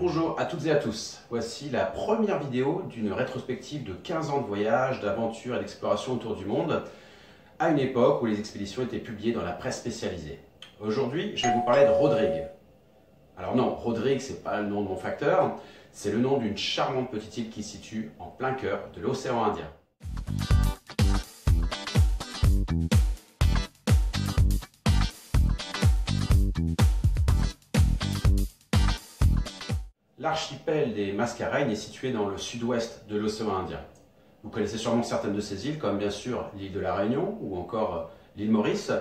Bonjour à toutes et à tous, voici la première vidéo d'une rétrospective de 15 ans de voyage, d'aventure et d'exploration autour du monde, à une époque où les expéditions étaient publiées dans la presse spécialisée. Aujourd'hui, je vais vous parler de Rodrigue. Alors non, Rodrigue, c'est pas le nom de mon facteur, c'est le nom d'une charmante petite île qui se situe en plein cœur de l'océan Indien. L'archipel des Mascareignes est situé dans le sud-ouest de l'océan Indien. Vous connaissez sûrement certaines de ces îles, comme bien sûr l'île de la Réunion ou encore l'île Maurice.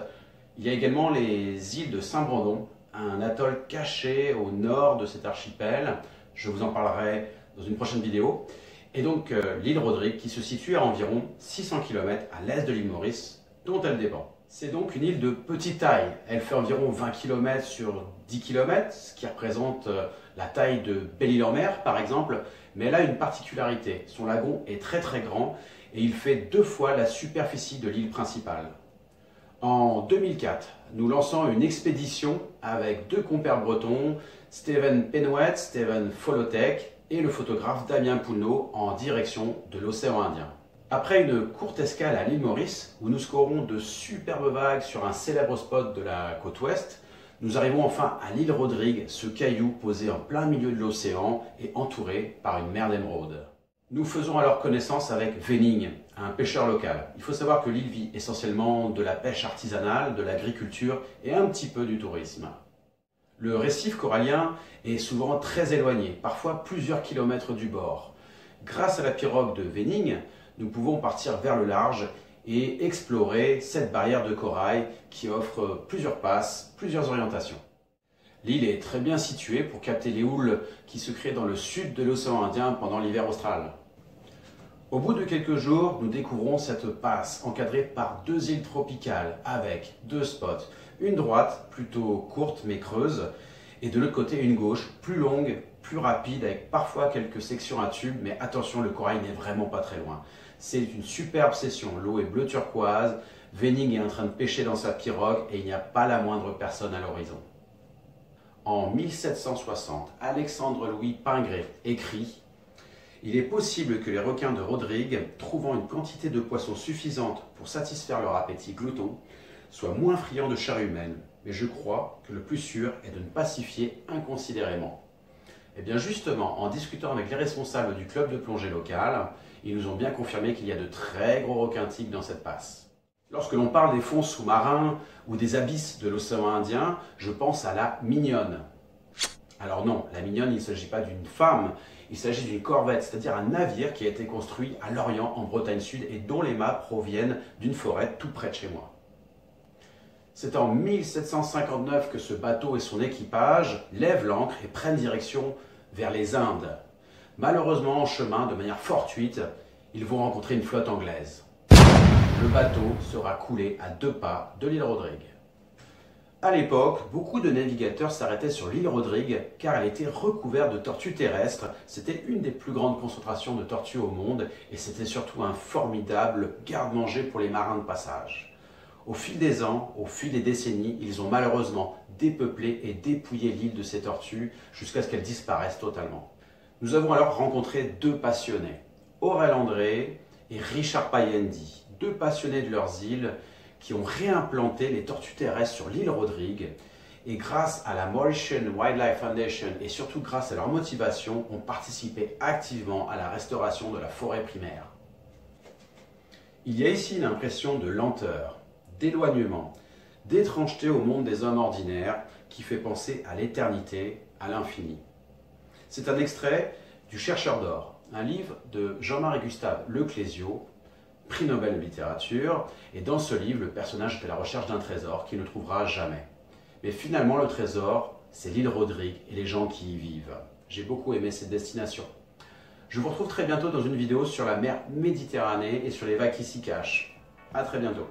Il y a également les îles de Saint-Brandon, un atoll caché au nord de cet archipel. Je vous en parlerai dans une prochaine vidéo. Et donc l'île Rodrigue qui se situe à environ 600 km à l'est de l'île Maurice, dont elle dépend. C'est donc une île de petite taille. Elle fait environ 20 km sur 10 km, ce qui représente la taille de Belle-Île-en-Mer par exemple, mais elle a une particularité. Son lagon est très grand et il fait 2 fois la superficie de l'île principale. En 2004, nous lançons une expédition avec 2 compères bretons, Steven Penouet, Steven Follotek et le photographe Damien Poulneau en direction de l'océan Indien. Après une courte escale à l'île Maurice, où nous scorons de superbes vagues sur un célèbre spot de la côte ouest, nous arrivons enfin à l'île Rodrigue, ce caillou posé en plein milieu de l'océan et entouré par une mer d'émeraude. Nous faisons alors connaissance avec Wenning, un pêcheur local. Il faut savoir que l'île vit essentiellement de la pêche artisanale, de l'agriculture et un petit peu du tourisme. Le récif corallien est souvent très éloigné, parfois plusieurs kilomètres du bord. Grâce à la pirogue de Wenning, nous pouvons partir vers le large et explorer cette barrière de corail qui offre plusieurs passes, plusieurs orientations. L'île est très bien située pour capter les houles qui se créent dans le sud de l'océan Indien pendant l'hiver austral. Au bout de quelques jours, nous découvrons cette passe encadrée par 2 îles tropicales avec 2 spots, une droite plutôt courte mais creuse et de l'autre côté une gauche plus longue, plus rapide avec parfois quelques sections à tubes, mais attention, le corail n'est vraiment pas très loin. C'est une superbe session, l'eau est bleu turquoise, Wenning est en train de pêcher dans sa pirogue et il n'y a pas la moindre personne à l'horizon. En 1760, Alexandre-Louis Pingré écrit « Il est possible que les requins de Rodrigue, trouvant une quantité de poissons suffisante pour satisfaire leur appétit glouton, soient moins friands de chair humaine, mais je crois que le plus sûr est de ne pas s'y fier inconsidérément. » Et bien justement, en discutant avec les responsables du club de plongée local, ils nous ont bien confirmé qu'il y a de très gros requins-tigres dans cette passe. Lorsque l'on parle des fonds sous-marins ou des abysses de l'océan Indien, je pense à la Mignonne. Alors non, la Mignonne, il ne s'agit pas d'une femme, il s'agit d'une corvette, c'est-à-dire un navire qui a été construit à Lorient, en Bretagne Sud, et dont les mâts proviennent d'une forêt tout près de chez moi. C'est en 1759 que ce bateau et son équipage lèvent l'ancre et prennent direction vers les Indes. Malheureusement, en chemin, de manière fortuite, ils vont rencontrer une flotte anglaise. Le bateau sera coulé à 2 pas de l'île Rodrigue. À l'époque, beaucoup de navigateurs s'arrêtaient sur l'île Rodrigue car elle était recouverte de tortues terrestres. C'était une des plus grandes concentrations de tortues au monde et c'était surtout un formidable garde-manger pour les marins de passage. Au fil des ans, au fil des décennies, ils ont malheureusement dépeuplé et dépouillé l'île de ces tortues jusqu'à ce qu'elles disparaissent totalement. Nous avons alors rencontré 2 passionnés, Aurel André et Richard Payendi, 2 passionnés de leurs îles qui ont réimplanté les tortues terrestres sur l'île Rodrigue et grâce à la Mauritian Wildlife Foundation et surtout grâce à leur motivation, ont participé activement à la restauration de la forêt primaire. Il y a ici une impression de lenteur, d'éloignement, d'étrangeté au monde des hommes ordinaires qui fait penser à l'éternité, à l'infini. C'est un extrait du Chercheur d'or, un livre de Jean-Marie Gustave Leclésio, prix Nobel de littérature, et dans ce livre, le personnage est à la recherche d'un trésor qu'il ne trouvera jamais. Mais finalement, le trésor, c'est l'île Rodrigue et les gens qui y vivent. J'ai beaucoup aimé cette destination. Je vous retrouve très bientôt dans une vidéo sur la mer Méditerranée et sur les vagues qui s'y cachent. À très bientôt.